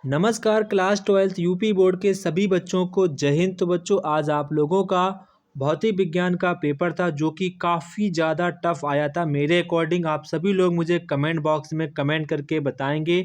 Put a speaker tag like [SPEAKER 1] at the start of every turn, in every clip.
[SPEAKER 1] नमस्कार class 12th UP board के सभी बच्चों को जय हिंद। तो बच्चों आज आप लोगों का भौतिक विज्ञान का पेपर था जो कि काफ़ी ज़्यादा टफ आया था मेरे अकॉर्डिंग। आप सभी लोग मुझे कमेंट बॉक्स में कमेंट करके बताएंगे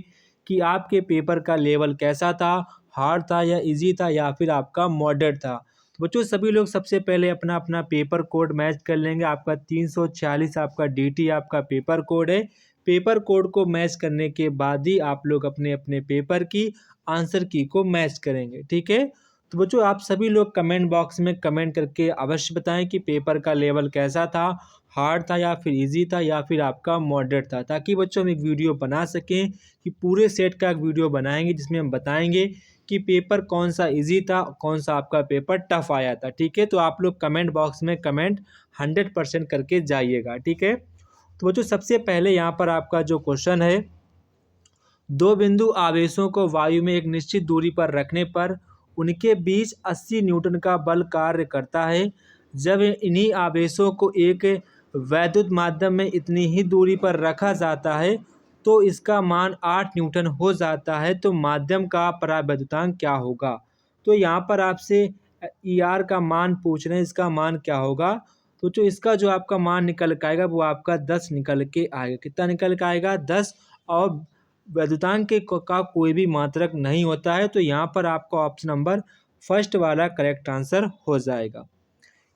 [SPEAKER 1] कि आपके पेपर का लेवल कैसा था, हार्ड था या इजी था या फिर आपका मॉडरेट था। तो बच्चों सभी लोग सबसे पहले अपना अपना पेपर कोड मैच कर लेंगे। आपका 346 आपका डीटी आपका पेपर कोड है। पेपर कोड को मैच करने के बाद ही आप लोग अपने अपने पेपर की आंसर की को मैच करेंगे, ठीक है। तो बच्चों आप सभी लोग कमेंट बॉक्स में कमेंट करके अवश्य बताएं कि पेपर का लेवल कैसा था, हार्ड था या फिर इजी था या फिर आपका मॉडरेट था, ताकि बच्चों हम एक वीडियो बना सकें कि पूरे सेट का एक वीडियो बनाएंगे जिसमें हम बताएंगे कि पेपर कौन सा इजी था, कौन सा आपका पेपर टफ आया था, ठीक है। तो आप लोग कमेंट बॉक्स में कमेंट 100% करके जाइएगा, ठीक है। तो बच्चों सबसे पहले यहाँ पर आपका जो क्वेश्चन है, दो बिंदु आवेशों को वायु में एक निश्चित दूरी पर रखने पर उनके बीच 80 न्यूटन का बल कार्य करता है। जब इन्हीं आवेशों को एक वैद्युत माध्यम में इतनी ही दूरी पर रखा जाता है तो इसका मान 8 न्यूटन हो जाता है। तो माध्यम का परावैद्युतांक क्या होगा। तो यहाँ पर आपसे ई आर का मान पूछ रहे हैं, इसका मान क्या होगा। तो जो इसका जो आपका मान निकल के आएगा वो आपका 10 निकल के आएगा। कितना निकल के आएगा, 10। और वैद्युतांक का कोई भी मात्रक नहीं होता है, तो यहाँ पर आपका ऑप्शन नंबर फर्स्ट वाला करेक्ट आंसर हो जाएगा।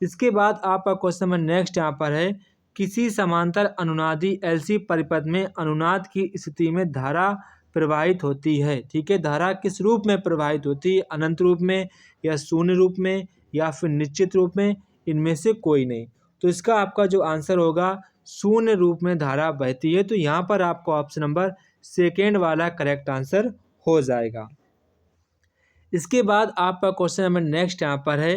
[SPEAKER 1] इसके बाद आपका क्वेश्चन नंबर नेक्स्ट यहाँ पर है, किसी समांतर अनुनादी एलसी परिपथ में अनुनाद की स्थिति में धारा प्रवाहित होती है, ठीक है। धारा किस रूप में प्रवाहित होती है, अनंत रूप में या शून्य रूप में या फिर निश्चित रूप में, इनमें से कोई नहीं। तो इसका आपका जो आंसर होगा शून्य रूप में धारा बहती है। तो यहाँ पर आपको ऑप्शन नंबर सेकेंड वाला करेक्ट आंसर हो जाएगा। इसके बाद आपका क्वेश्चन नंबर नेक्स्ट यहाँ पर है,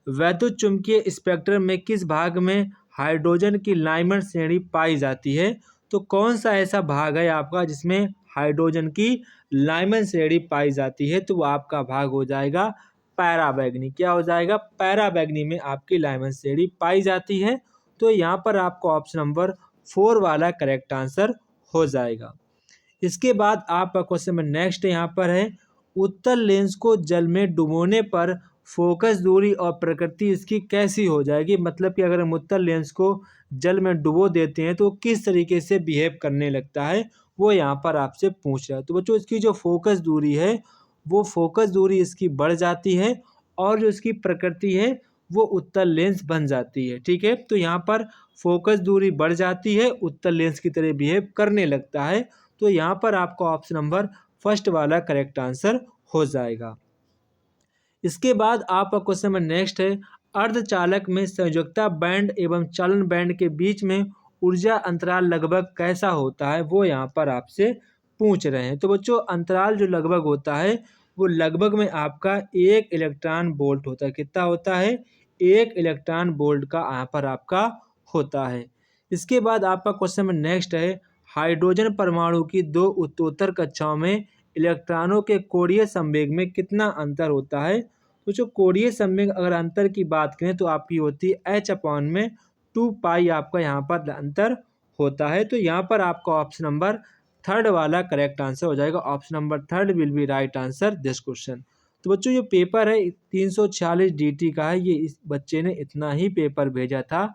[SPEAKER 1] वैद्युत चुंबकीय स्पेक्ट्रम में किस भाग में हाइड्रोजन की लाइमर श्रेणी पाई जाती है। तो कौन सा ऐसा भाग है आपका जिसमें हाइड्रोजन की लाइमर श्रेणी पाई जाती है। तो वो आपका भाग हो जाएगा पैराबैंगनी। क्या हो जाएगा, पैराबैंगनी में आपकी लाइमर श्रेणी पाई जाती है। तो यहाँ पर आपको ऑप्शन नंबर 4 वाला करेक्ट आंसर हो जाएगा। इसके बाद आपका क्वेश्चन नंबर नेक्स्ट यहाँ पर है, उत्तल लेंस को जल में डुबोने पर फोकस दूरी और प्रकृति इसकी कैसी हो जाएगी। मतलब कि अगर हम उत्तल लेंस को जल में डुबो देते हैं तो किस तरीके से बिहेव करने लगता है, वो यहाँ पर आपसे पूछ रहा है। तो बच्चों इसकी जो फोकस दूरी है वो फोकस दूरी इसकी बढ़ जाती है और जो इसकी प्रकृति है वो उत्तल लेंस बन जाती है, ठीक है। तो यहाँ पर फोकस दूरी बढ़ जाती है, उत्तल लेंस की तरह बिहेव करने लगता है। तो यहाँ पर आपका ऑप्शन नंबर फर्स्ट वाला करेक्ट आंसर हो जाएगा। इसके बाद आपका क्वेश्चन नंबर नेक्स्ट है, अर्धचालक में संयोजकता बैंड एवं चालन बैंड के बीच में ऊर्जा अंतराल लगभग कैसा होता है, वो यहाँ पर आपसे पूछ रहे हैं। तो बच्चों अंतराल जो लगभग होता है वो लगभग में आपका 1 इलेक्ट्रॉन वोल्ट होता है। कितना होता है, 1 इलेक्ट्रॉन वोल्ट का यहाँ पर आपका होता है। इसके बाद आपका क्वेश्चन नंबर नेक्स्ट है, हाइड्रोजन परमाणु की दो उत्तरोत्तर कक्षाओं में इलेक्ट्रॉनों के कोणीय संवेग में कितना अंतर होता है। तो जो कोणीय संवेग अगर अंतर की बात करें तो आपकी होती है h/2 आपका यहाँ पर अंतर होता है। तो यहाँ पर आपका ऑप्शन नंबर थर्ड वाला करेक्ट आंसर हो जाएगा। Option number third will be right answer this question. तो बच्चों जो पेपर है 346 DT का है, ये इस बच्चे ने इतना ही पेपर भेजा था।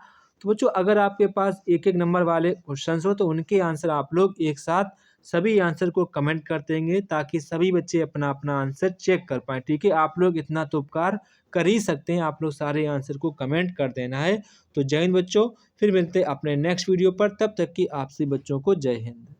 [SPEAKER 1] तो बच्चों अगर आपके पास एक एक नंबर वाले क्वेश्चंस हो तो उनके आंसर आप लोग एक साथ सभी आंसर को कमेंट कर देंगे ताकि सभी बच्चे अपना अपना आंसर चेक कर पाएँ, ठीक है। आप लोग इतना तो उपकार कर ही सकते हैं, आप लोग सारे आंसर को कमेंट कर देना है। तो जय हिंद बच्चों, फिर मिलते हैं अपने नेक्स्ट वीडियो पर, तब तक कि आप सभी बच्चों को जय हिंद।